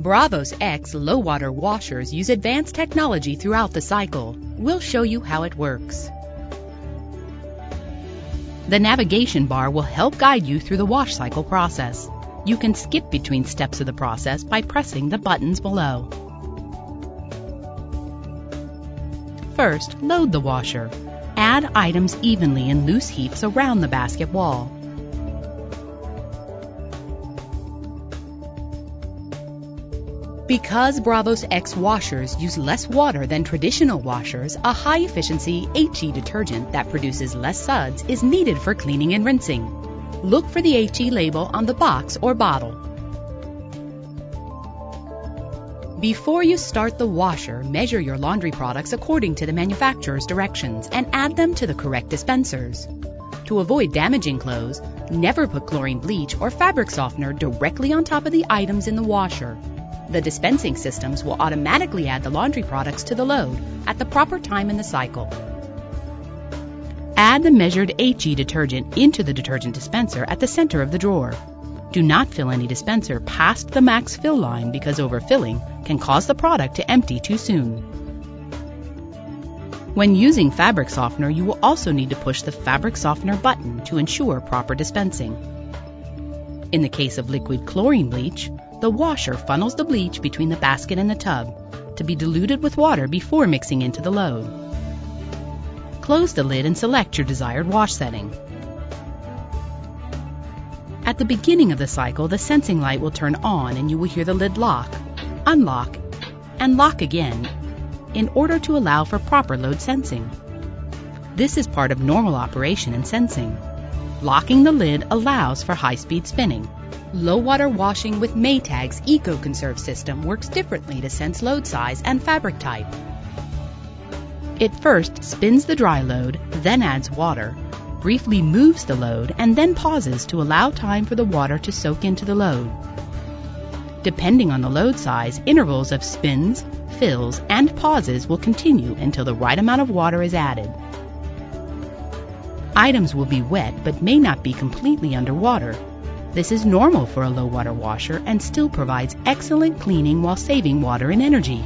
Bravos X low-water washers use advanced technology throughout the cycle. We'll show you how it works. The navigation bar will help guide you through the wash cycle process. You can skip between steps of the process by pressing the buttons below. First, load the washer. Add items evenly in loose heaps around the basket wall. Because Bravos X washers use less water than traditional washers, a high-efficiency HE detergent that produces less suds is needed for cleaning and rinsing. Look for the HE label on the box or bottle. Before you start the washer, measure your laundry products according to the manufacturer's directions and add them to the correct dispensers. To avoid damaging clothes, never put chlorine bleach or fabric softener directly on top of the items in the washer. The dispensing systems will automatically add the laundry products to the load at the proper time in the cycle. Add the measured HE detergent into the detergent dispenser at the center of the drawer. Do not fill any dispenser past the max fill line because overfilling can cause the product to empty too soon. When using fabric softener, you will also need to push the fabric softener button to ensure proper dispensing. In the case of liquid chlorine bleach, the washer funnels the bleach between the basket and the tub to be diluted with water before mixing into the load. Close the lid and select your desired wash setting. At the beginning of the cycle, the sensing light will turn on and you will hear the lid lock, unlock, and lock again in order to allow for proper load sensing. This is part of normal operation and sensing. Locking the lid allows for high-speed spinning. Low-water washing with Maytag's Eco-Conserve system works differently to sense load size and fabric type. It first spins the dry load, then adds water, briefly moves the load, and then pauses to allow time for the water to soak into the load. Depending on the load size, intervals of spins, fills, and pauses will continue until the right amount of water is added. Items will be wet but may not be completely underwater. This is normal for a low-water washer and still provides excellent cleaning while saving water and energy.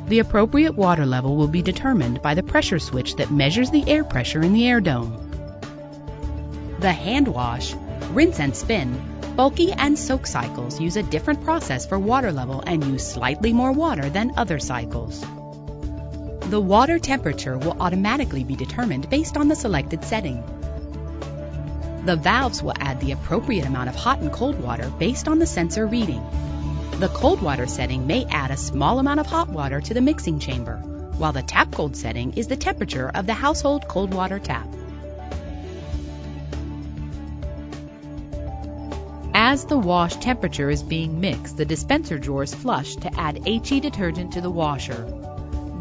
The appropriate water level will be determined by the pressure switch that measures the air pressure in the air dome. The hand wash, rinse and spin, bulky and soak cycles use a different process for water level and use slightly more water than other cycles. The water temperature will automatically be determined based on the selected setting. The valves will add the appropriate amount of hot and cold water based on the sensor reading. The cold water setting may add a small amount of hot water to the mixing chamber, while the tap cold setting is the temperature of the household cold water tap. As the wash temperature is being mixed, the dispenser drawers flush to add HE detergent to the washer.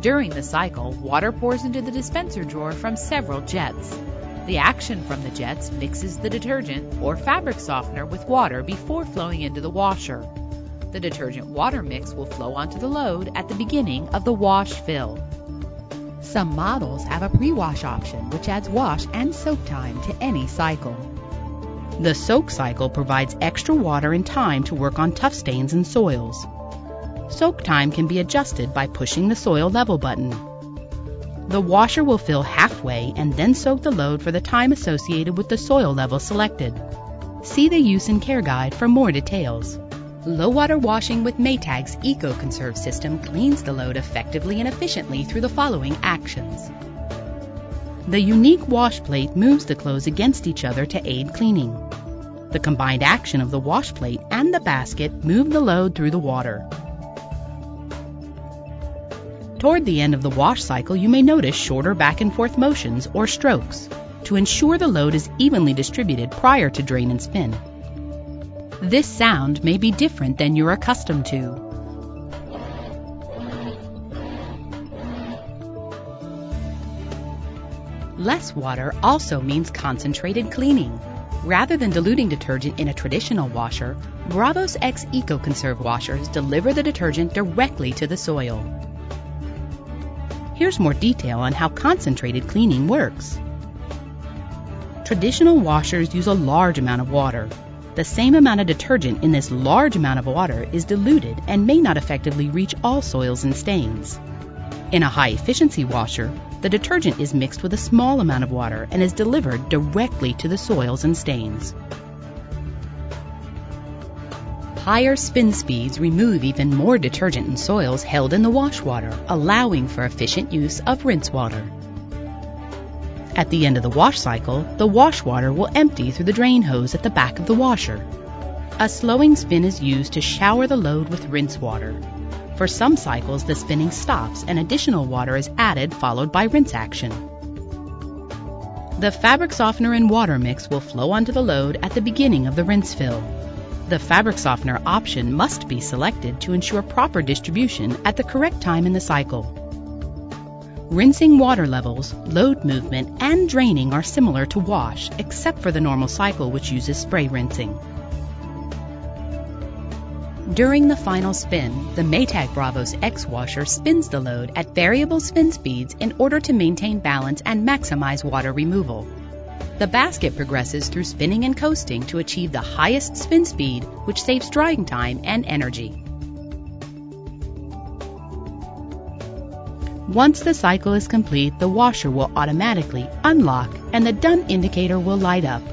During the cycle, water pours into the dispenser drawer from several jets. The action from the jets mixes the detergent or fabric softener with water before flowing into the washer. The detergent water mix will flow onto the load at the beginning of the wash fill. Some models have a pre-wash option which adds wash and soak time to any cycle. The soak cycle provides extra water and time to work on tough stains and soils. Soak time can be adjusted by pushing the soil level button. The washer will fill halfway and then soak the load for the time associated with the soil level selected. See the use and care guide for more details. Low-water washing with Maytag's Eco-Conserve system cleans the load effectively and efficiently through the following actions. The unique wash plate moves the clothes against each other to aid cleaning. The combined action of the wash plate and the basket move the load through the water. Toward the end of the wash cycle, you may notice shorter back and forth motions or strokes to ensure the load is evenly distributed prior to drain and spin. This sound may be different than you're accustomed to. Less water also means concentrated cleaning. Rather than diluting detergent in a traditional washer, Bravos X Eco-Conserve washers deliver the detergent directly to the soil. Here's more detail on how concentrated cleaning works. Traditional washers use a large amount of water. The same amount of detergent in this large amount of water is diluted and may not effectively reach all soils and stains. In a high-efficiency washer, the detergent is mixed with a small amount of water and is delivered directly to the soils and stains. Higher spin speeds remove even more detergent and soils held in the wash water, allowing for efficient use of rinse water. At the end of the wash cycle, the wash water will empty through the drain hose at the back of the washer. A slowing spin is used to shower the load with rinse water. For some cycles, the spinning stops and additional water is added, followed by rinse action. The fabric softener and water mix will flow onto the load at the beginning of the rinse fill. The fabric softener option must be selected to ensure proper distribution at the correct time in the cycle. Rinsing water levels, load movement, and draining are similar to wash, except for the normal cycle, which uses spray rinsing. During the final spin, the Maytag Bravos X washer spins the load at variable spin speeds in order to maintain balance and maximize water removal. The basket progresses through spinning and coasting to achieve the highest spin speed, which saves drying time and energy. Once the cycle is complete, the washer will automatically unlock and the done indicator will light up,